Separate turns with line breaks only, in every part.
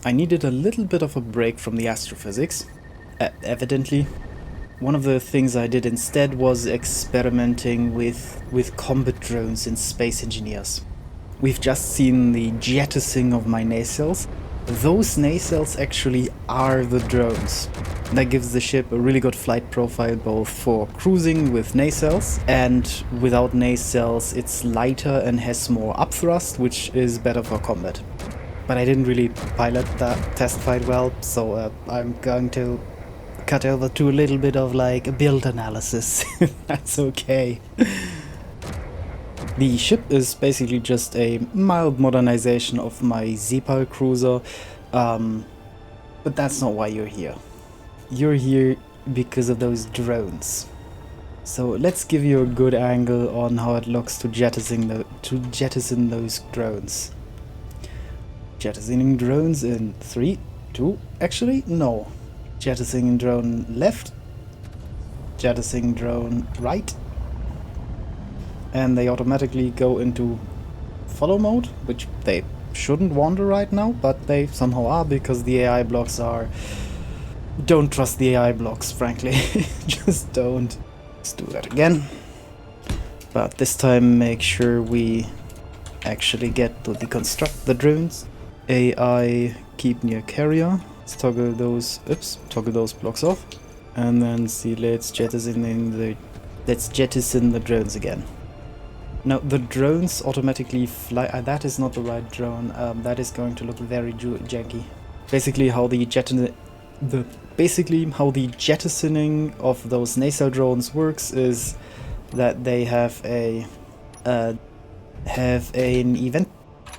I needed a little bit of a break from the astrophysics, evidently. One of the things I did instead was experimenting with combat drones in Space Engineers. We've just seen the jettisoning of my nacelles. Those nacelles actually are the drones. That gives the ship a really good flight profile both for cruising with nacelles, and without nacelles it's lighter and has more upthrust, which is better for combat. But I didn't really pilot that test flight well, so I'm going to cut over to a little bit of like a build analysis, if that's okay. The ship is basically just a mild modernization of my Zepal cruiser, but that's not why you're here. You're here because of those drones. So let's give you a good angle on how it looks to jettison those drones. Jettisoning drones in 3, 2, actually, no. Jettisoning drone left, jettisoning drone right, and they automatically go into follow mode, which they shouldn't wander right now, but they somehow are because the AI blocks are... Don't trust the AI blocks, frankly. Just don't. Let's do that again. But this time make sure we actually get to deconstruct the drones. AI keep near carrier. Let's toggle those blocks off, and then see. Let's jettison the drones again. Now the drones automatically fly. That is not the right drone. That is going to look very janky. Basically, how the jettisoning of those nacelle drones works is that they have an event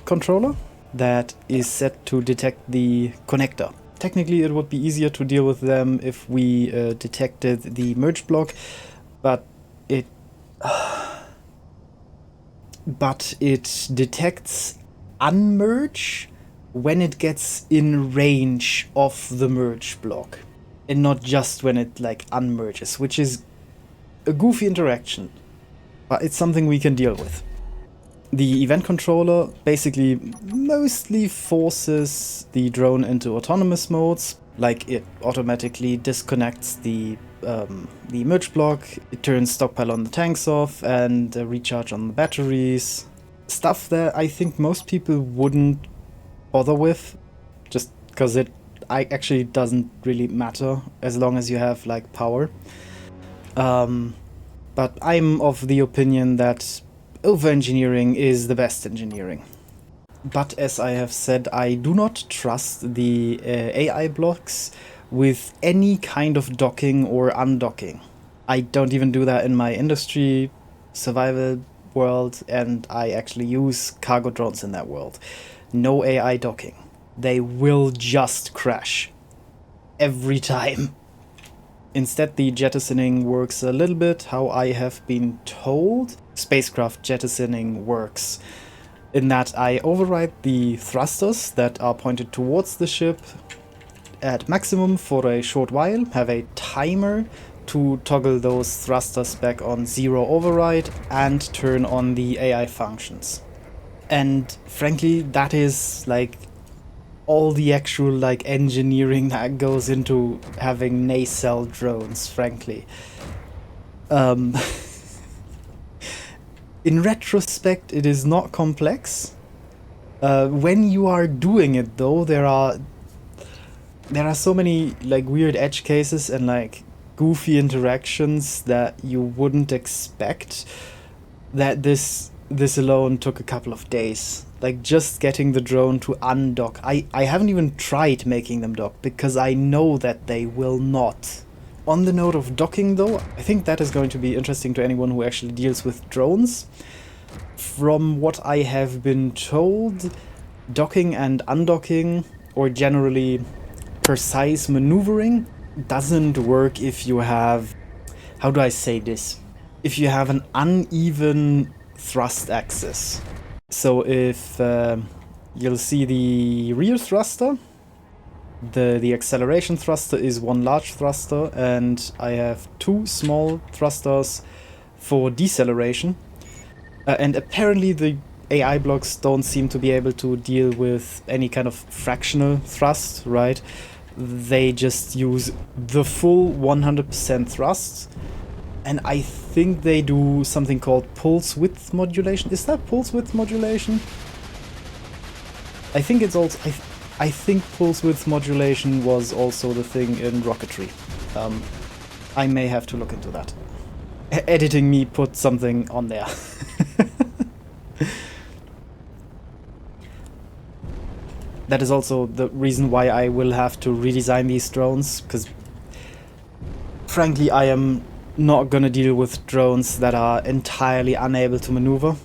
controller that is set to detect the connector. Technically, it would be easier to deal with them if we detected the merge block, but it detects unmerge when it gets in range of the merge block, and not just when it like unmerges, which is a goofy interaction, but it's something we can deal with. The event controller basically mostly forces the drone into autonomous modes, like it automatically disconnects the merge block, it turns stockpile on the tanks off, and recharge on the batteries. Stuff that I think most people wouldn't bother with, just because it actually doesn't really matter as long as you have like power. But I'm of the opinion that over-engineering is the best engineering. But as I have said, I do not trust the AI blocks with any kind of docking or undocking. I don't even do that in my industry survival world, and I actually use cargo drones in that world. No AI docking. They will just crash. Every time. Instead, the jettisoning works a little bit how I have been told spacecraft jettisoning works, in that I override the thrusters that are pointed towards the ship at maximum for a short while, have a timer to toggle those thrusters back on 0 override, and turn on the AI functions. And frankly, that is like all the actual like engineering that goes into having nacelle drones, frankly. In retrospect, it is not complex. When you are doing it, though, there are so many like weird edge cases and like goofy interactions that you wouldn't expect, that this alone took a couple of days. Like just getting the drone to undock. I haven't even tried making them dock because I know that they will not. On the note of docking, though, I think that is going to be interesting to anyone who actually deals with drones. From what I have been told, docking and undocking, or generally precise maneuvering, doesn't work if you have... How do I say this? If you have an uneven thrust axis. So if you'll see the rear thruster, the acceleration thruster is one large thruster, and I have two small thrusters for deceleration. And apparently the AI blocks don't seem to be able to deal with any kind of fractional thrust, right? They just use the full 100% thrust. And I think they do something called pulse width modulation. Is that pulse width modulation? I think it's also... I think pulse width modulation was also the thing in rocketry. I may have to look into that. Editing me put something on there. That is also the reason why I will have to redesign these drones, because frankly I am not gonna deal with drones that are entirely unable to maneuver.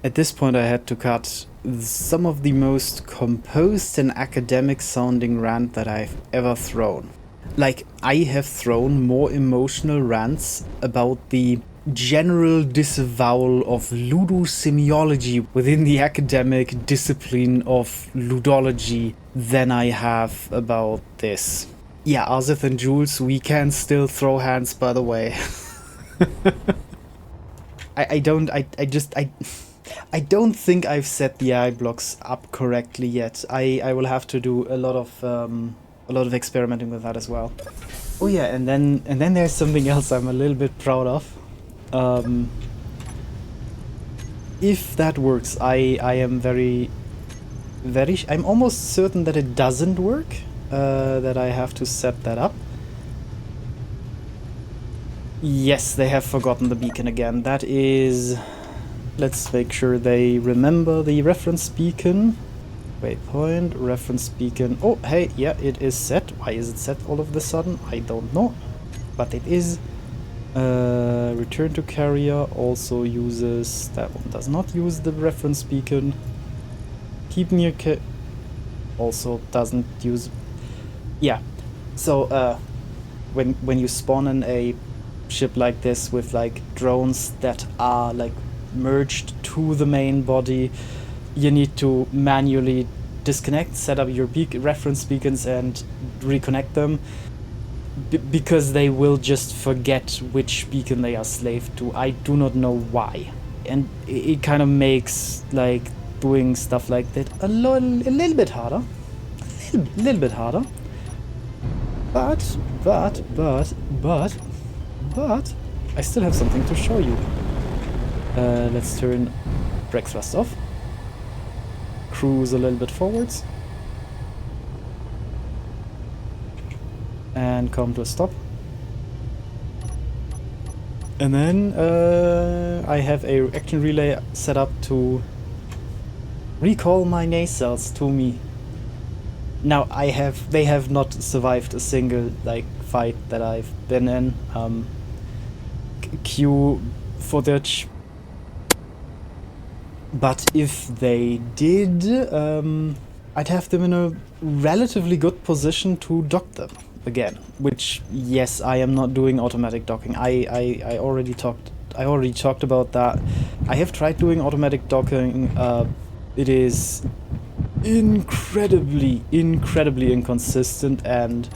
At this point I had to cut some of the most composed and academic sounding rant that I've ever thrown. Like, I have thrown more emotional rants about the general disavowal of ludosemiology within the academic discipline of ludology than I have about this. Yeah, Arzith and Jules, we can still throw hands, by the way. I don't think I've set the AI blocks up correctly yet. I will have to do a lot of experimenting with that as well. Oh yeah, and then there's something else I'm a little bit proud of. If that works, I am I'm almost certain that it doesn't work, that I have to set that up. Yes, they have forgotten the beacon again. That is... Let's make sure they remember the reference beacon. Waypoint, reference beacon. Oh, hey, yeah, it is set. Why is it set all of a sudden? I don't know. But it is. Return to carrier also uses... That one does not use the reference beacon. Keep near also doesn't use... Yeah. So, when you spawn in a ship like this with, like, drones that are, like, merged to the main body, you need to manually disconnect, set up your reference beacons and reconnect them, because they will just forget which beacon they are slave to. I do not know why, and it kind of makes like doing stuff like that a little bit harder, a little bit harder. But I still have something to show you. Let's turn brake thrust off. Cruise a little bit forwards. And come to a stop. And then I have a action relay set up to recall my nacelles to me. Now they have not survived a single like fight that I've been in. Q footage. But if they did, I'd have them in a relatively good position to dock them again. Which, yes, I am not doing automatic docking. I already talked about that. I have tried doing automatic docking. It is incredibly inconsistent, and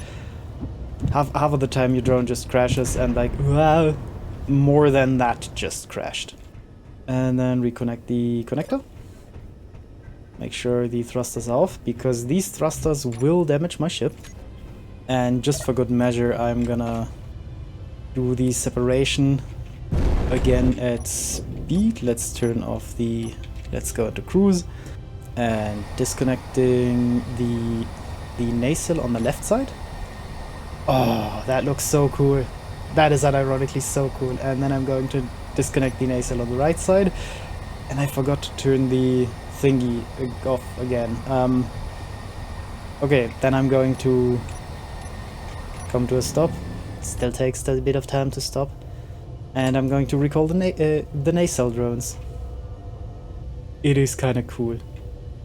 half of the time your drone just crashes, and like, wow, more than that just crashed. And then reconnect the connector. Make sure the thrusters are off, because these thrusters will damage my ship. And just for good measure, I'm gonna do the separation again at speed. Let's turn off the... Let's go into cruise. And disconnecting the nacelle on the left side. Oh, that looks so cool. That is unironically so cool. And then I'm going to disconnect the nacelle on the right side, and I forgot to turn the thingy off again. Okay, then I'm going to come to a stop. Still takes a bit of time to stop, and I'm going to recall the nacelle drones. It is kind of cool.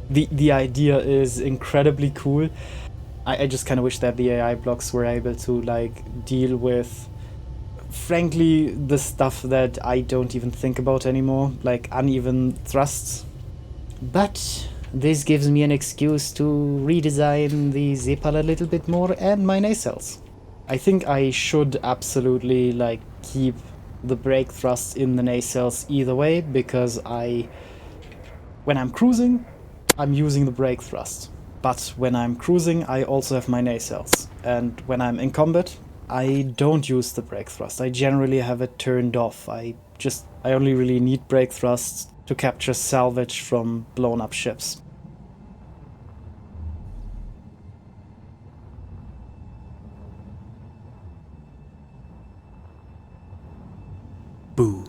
The idea is incredibly cool. I just kind of wish that the AI blocks were able to like deal with, frankly, the stuff that I don't even think about anymore, like uneven thrusts. But this gives me an excuse to redesign the Zepal a little bit more and my nacelles. I think I should absolutely like keep the brake thrust in the nacelles either way, because I When I'm cruising, I'm using the brake thrust. But when I'm cruising, I also have my nacelles. And when I'm in combat, I don't use the brake thrust. I generally have it turned off. I only really need brake thrust to capture salvage from blown up ships. Boo.